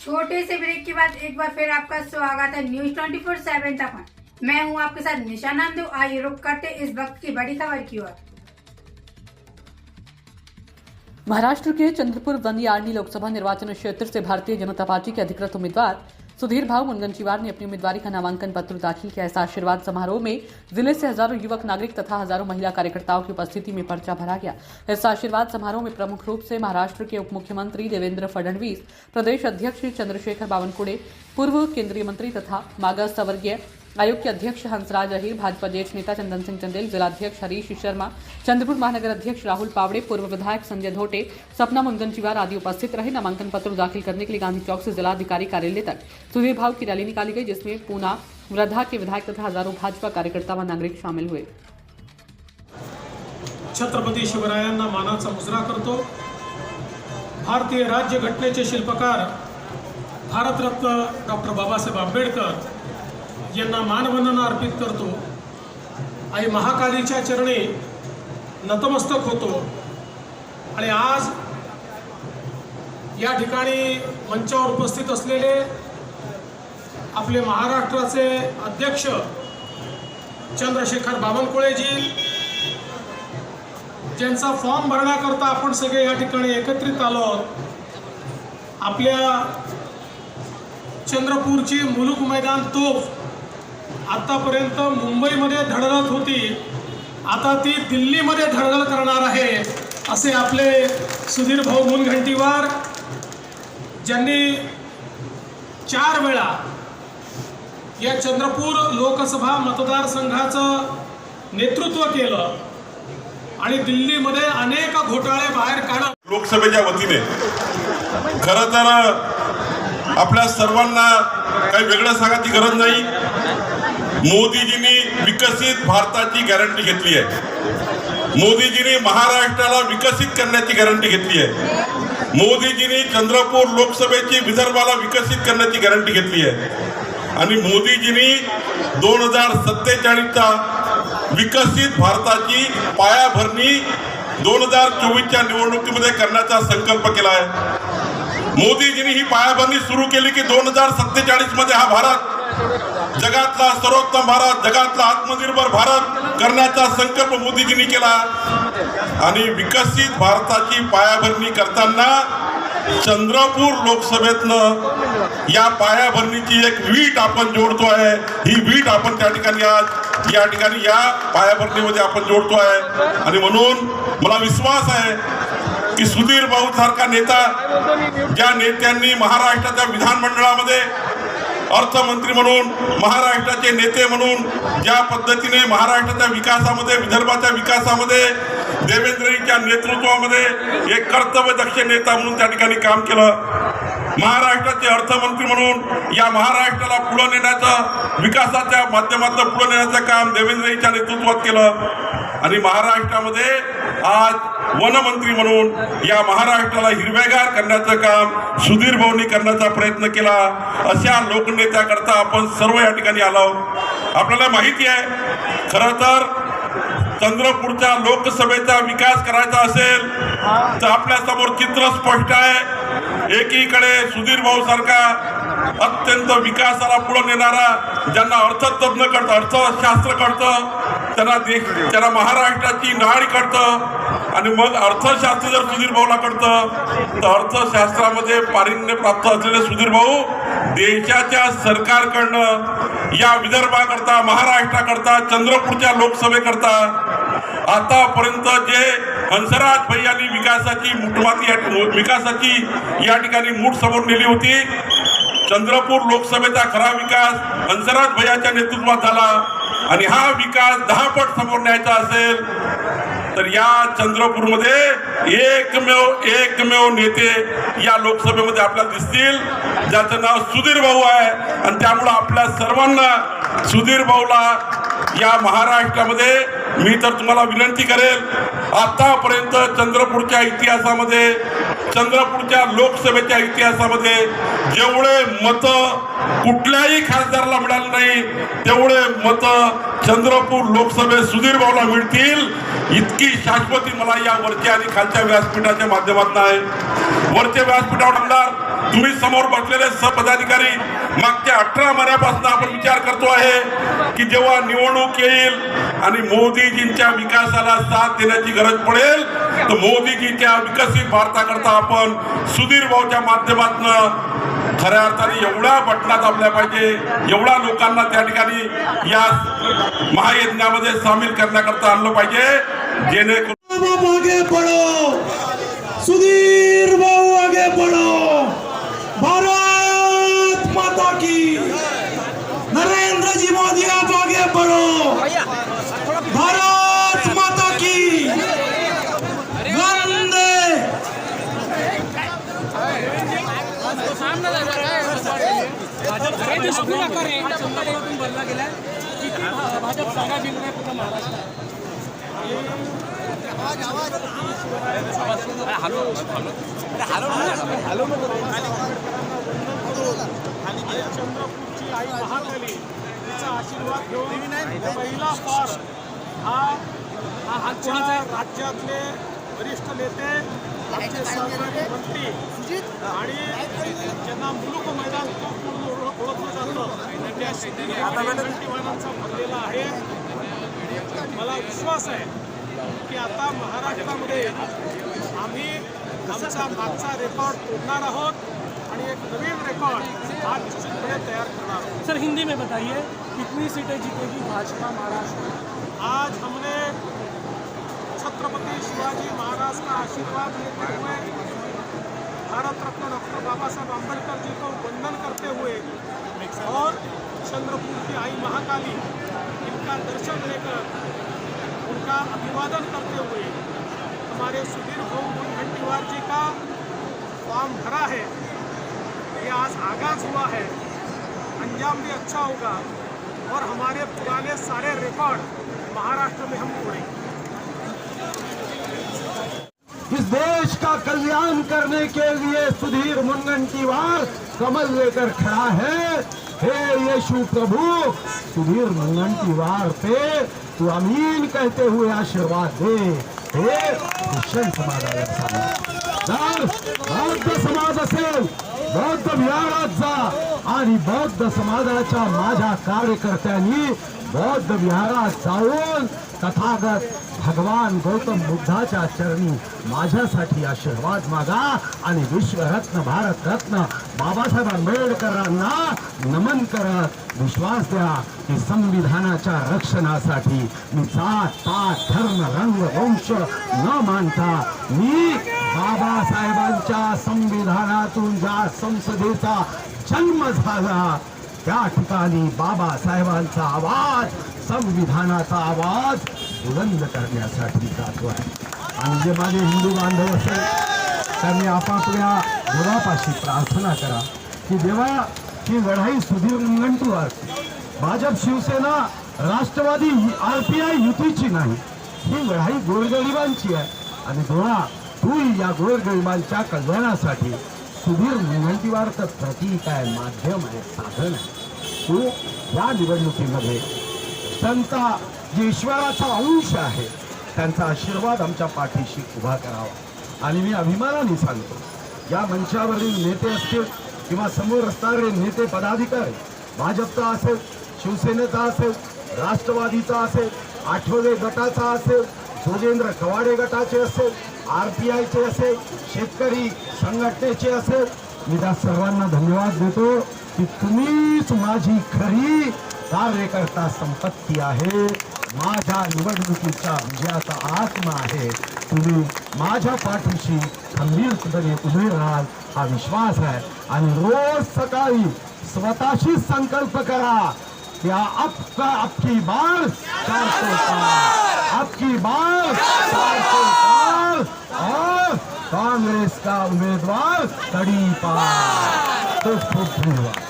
छोटे से ब्रेक के बाद एक बार फिर आपका स्वागत है न्यूज 24/7 तक। मैं हूं आपके साथ निशा नामदेव। आइए रुक करते इस वक्त की बड़ी खबर की ओर। महाराष्ट्र के चंद्रपुर वंदियारनी लोकसभा निर्वाचन क्षेत्र से भारतीय जनता पार्टी के अधिकृत उम्मीदवार सुधीर भाऊ मुनगंटीवार ने अपनी उम्मीदवारी का नामांकन पत्र दाखिल किया। इस आशीर्वाद समारोह में जिले से हजारों युवक नागरिक तथा हजारों महिला कार्यकर्ताओं की उपस्थिति में पर्चा भरा गया। इस आशीर्वाद समारोह में प्रमुख रूप से महाराष्ट्र के उप मुख्यमंत्री देवेंद्र फडणवीस, प्रदेश अध्यक्ष चंद्रशेखर बावनकुळे, पूर्व केंद्रीय मंत्री तथा मागास वर्गीय आयोग के अध्यक्ष हंसराज अहिर, भाजपा ज्येष्ठ नेता चंदन सिंह चंदेल, जिलाध्यक्ष हरीश शर्मा, चंद्रपुर महानगर अध्यक्ष राहुल पावड़े, पूर्व विधायक संजय धोटे, सपना मुनगंटीवार आदि उपस्थित रहे। नामांकन पत्र दाखिल करने के लिए गांधी चौक से जिलाधिकारी कार्यालय तक सुधीर भाऊ की रैली निकाली गई, जिसमें पूना वृद्धा के विधायक तथा हजारों भाजपा कार्यकर्ता व नागरिक शामिल हुए। छत्रपती शिवरायांना मानाचा मुजरा करतो। भारतीय राज्य घटनेचे शिल्पकार भारतरत्न डॉक्टर बाबासाहेब आंबेडकर यांना मानवंदना अर्पित करतो। आई महाकालीच्या चरणी नतमस्तक होतो। आणि आज या ठिकाणी मंचावर उपस्थित असलेले आपले महाराष्ट्राचे अध्यक्ष चंद्रशेखर बावनकुळेजी, ज्यांचा फॉर्म भरण्याकरता आपण सगळे या ठिकाणी एकत्रित आलो आहोत। आपल्या चंद्रपूरची मुलुक मैदान तोफ आतापर्यंत मुंबईमध्ये धडधडत होती, आता ती दिल्लीमध्ये धडधड करणार आहे, असे आपले सुधीर भाऊ मुनगंटीवार, ज्यांनी 4 वेळा या चंद्रपूर लोकसभा मतदारसंघाचं नेतृत्व केलं आणि दिल्लीमध्ये अनेक घोटाळे बाहेर काढत लोकसभेच्या वतीने खरं तर आपल्या सर्वांना काही वेगळं सांगायची गरज नाही। मोदीजींनी विकसित भारताची गॅरंटी घेतली आहे। मोदीजींनी महाराष्ट्राला विकसित करण्याची गॅरंटी घेतली आहे। मोदीजींनी चंद्रपूर लोकसभेची विदर्भाला विकसित करण्याची गॅरंटी घेतली आहे। आणि मोदीजींनी 2047चा विकसित भारताची पायाभरणी 2024च्या निवडणुकीमध्ये करण्याचा संकल्प केला आहे। मोदीजींनी ही पायाभरणी सुरू केली की 2047 मध्ये हा भारत जगातला सर्वोत्तम भारत, जगातला आत्मनिर्भर भारत करण्याचा संकल्प मोदीजींनी केला। आणि विकसित भारताची पायाभरणी करताना चंद्रपूर लोकसभेतनं या पायाभरणीची एक वीट आपण जोडतो आहे। ही वीट आपण त्या ठिकाणी आज या ठिकाणी या पायाभरणीमध्ये आपण जोडतो आहे। आणि म्हणून मला विश्वास आहे की सुधीर भाऊ सारखा नेता, ज्या नेत्यांनी महाराष्ट्राच्या विधानमंडळामध्ये अर्थमंत्री म्हणून, महाराष्ट्राचे नेते म्हणून ज्या पद्धतीने महाराष्ट्राच्या विकासामध्ये, विदर्भाच्या विकासामध्ये देवेंद्रजींच्या नेतृत्वामध्ये एक कर्तव्यदक्ष नेता म्हणून त्या ठिकाणी काम केलं। महाराष्ट्राचे अर्थमंत्री म्हणून या महाराष्ट्राला पुढे नेण्याचं, विकासाच्या माध्यमातून पुढे नेण्याचं काम देवेंद्रजींच्या नेतृत्वात केलं। आणि महाराष्ट्रामध्ये आज वनमंत्री म्हणून या महाराष्ट्राला हिरवेगार करण्याचं काम सुधीर भाऊंनी करण्याचा प्रयत्न केला। अशा लोकनेत्याकरता आपण सर्व या ठिकाणी आलो। आपल्याला माहिती आहे, खरं तर चंद्रपूरच्या लोकसभेचा विकास करायचा असेल तर आपल्या समोर चित्र स्पष्ट आहे। एकीकडे सुधीर भाऊ सारखा अत्यंत विकासाला पुढे नेणारा, ज्यांना अर्थतज्ञ कळतं, अर्थशास्त्र कळतं, त्यांना महाराष्ट्राची नाळ कळतं। आणि मग अर्थशास्त्र जर सुधीर भाऊला कळतं तर अर्थशास्त्रामध्ये पारिण्य प्राप्त असलेले सुधीर भाऊ देशाच्या सरकारकडनं या विदर्भाकरता, महाराष्ट्राकरता, चंद्रपूरच्या लोकसभेकरता आतापर्यंत जे हंसराज भैयांनी विकासाची या ठिकाणी मूठ समोर नेली होती, चंद्रपूर लोकसभेचा खरा विकास हंसराज भैयाच्या नेतृत्वात झाला। आणि हा विकास 10 पट समोर न्यायचा असेल तर या चंद्रपूरमध्ये एकमेव नेते या लोकसभेमध्ये आपल्याला दिसतील, ज्याचं नाव सुधीर भाऊ आहे। आणि त्यामुळे आपल्या सर्वांना सुधीर भाऊला या महाराष्ट्रामध्ये मी तर तुम्हाला विनंती करेल, आतापर्यंत चंद्रपूरच्या इतिहासामध्ये, चंद्रपूरच्या लोकसभेच्या इतिहासामध्ये जेवढे मत कुठल्याही खासदाराला मिळाले नाही तेवढे मत चंद्रपूर लोकसभेत सुधीर भाऊला मिळतील, इतकी शाश्वती मला या वरच्या आणि खालच्या व्यासपीठाच्या माध्यमातून आहे। वरच्या व्यासपीठावर आमदार तुम्ही समोर बसलेले सहपदाधिकारी मागच्या 18 महिन्यापासून आपण विचार करतो आहे की जेव्हा निवडणूक येईल आणि मोदीजींच्या विकासाला साथ देण्याची गरज पडेल तर मोदीजींच्या विकसित भारताकरता आपण सुधीर भाऊच्या माध्यमातून खऱ्या अर्थाने एवढ्या बटनात आपल्या पाहिजे, एवढ्या लोकांना त्या ठिकाणी या महायज्ञामध्ये सामील करण्याकरता आणलं पाहिजे जेणेकरून आगे बढ़ो, सुधीर भाऊ आगे बढ़ो, भारत माता की, नरेंद्र जी मोदी आप आगे बढ़ो, भारत माता की, वंदे। चंद्रपूरची आई महाकाली तिचा आशीर्वाद घेऊन पहिला फार हा आजच्या राज्यातले वरिष्ठ नेते आमचे सहकारी मंत्री आणि ज्यांना मुलुक मैदान म्हणून ओळखलं जातं त्या मुनगंटीवारांचा भरलेला आहे। मला विश्वास आहे की आता महाराष्ट्रामध्ये आम्ही आमचा मागचा रेकॉर्ड तोडणार आहोत आणि एक नवीन रेकॉर्ड आज निश्चितपणे तयार करणार आहोत। सर हिंदी में बताइए कितनी सीटें जीतेगी भाजपा महाराष्ट्र? आज हमने छत्रपति शिवाजी महाराज का आशीर्वाद लेते हुए भारत रत्न डॉक्टर बाबा साहब अम्बेडकर जी को वंदन करते हुए और चंद्रपुर की आई महाकाली इनका दर्शन लेकर उनका अभिवादन करते हुए हमारे सुधीर भाऊ मुनगंटीवार जी का फॉर्म भरा है। ये आज आगाज हुआ है, अंजाम भी अच्छा होगा और हमारे पुराने सारे रिकॉर्ड महाराष्ट्र में हम तोड़ेंगे। इस देश का कल्याण करने के लिए सुधीर मुनगंटीवार कमल लेकर खड़ा है। हे यीशु प्रभु, सुधीर मुनगंटीवार पे तू अमीन कहते हुए आशीर्वाद दे। हे ख्रिश्चन समाजाला जर बौद्ध समाज असेल, बौद्ध विहारात जा आणि बौद्ध समाजाच्या माझ्या कार्यकर्त्यांनी बौद्ध विहारात जाऊन तथागत भगवान गौतम बुद्धाच्या चरणी माझ्यासाठी आशीर्वाद मागा आणि विश्वरत्न भारतरत्न बाबासाहेब आंबेडकरांना नमन करत विश्वास द्या की संविधानाच्या रक्षणासाठी मी जात पात धर्म रंग वंश न मानता मी बाबासाहेबांच्या संविधानातून ज्या संसदेचा जन्म झाला त्या ठिकाणी बाबासाहेबांचा आवाज, संविधानाचा आवाज बुलंद करण्यासाठी जातो आहे। आणि जे माझे हिंदू बांधव असेल त्यांनी आपापल्या देवापाशी प्रार्थना करा की देवा ही लढाई सुधीर मुनगंटीवार, भाजप शिवसेना राष्ट्रवादी RPI युतीची नाही, ही लढाई गोरगरिबांची आहे आणि देवा तू या गोरगरिबांच्या कल्याणासाठी सुधीर मुनगंटीवार तर प्रतीक आहे, माध्यम आहे, साधन आहे। तू या निवडणुकीमध्ये संता जे ईश्वराचा अंश आहे त्यांचा आशीर्वाद आमच्या पाठीशी उभा करावा। आणि मी अभिमानाने सांगतो या मंचावरील नेते असतील किंवा समोर असणारे नेते पदाधिकारी, भाजपचा असेल, शिवसेनेचा असेल, राष्ट्रवादीचा असेल, आठवले गटाचा असेल, जोगेंद्र कवाडे गटाचे असेल, RPIचे असेल, शेतकरी संघटनेचे असेल, मी त्या सर्वांना धन्यवाद देतो की तुम्हीच माझी खरी कार्यकर्ता संपत्ती आहे, माझ्या निवडणुकीचा विजयाचा आत्मा आहे। तुम्ही माझ्या पाठीशी खंबीरपणे उभे राहाल हा विश्वास आहे। आणि रोज सकाळी स्वतःशी संकल्प करा की आपकी बार 400 पार, आपकी बार 400 पार और कांग्रेस का उम्मीदवार तड़ी पार। तो खूप धन्यवाद।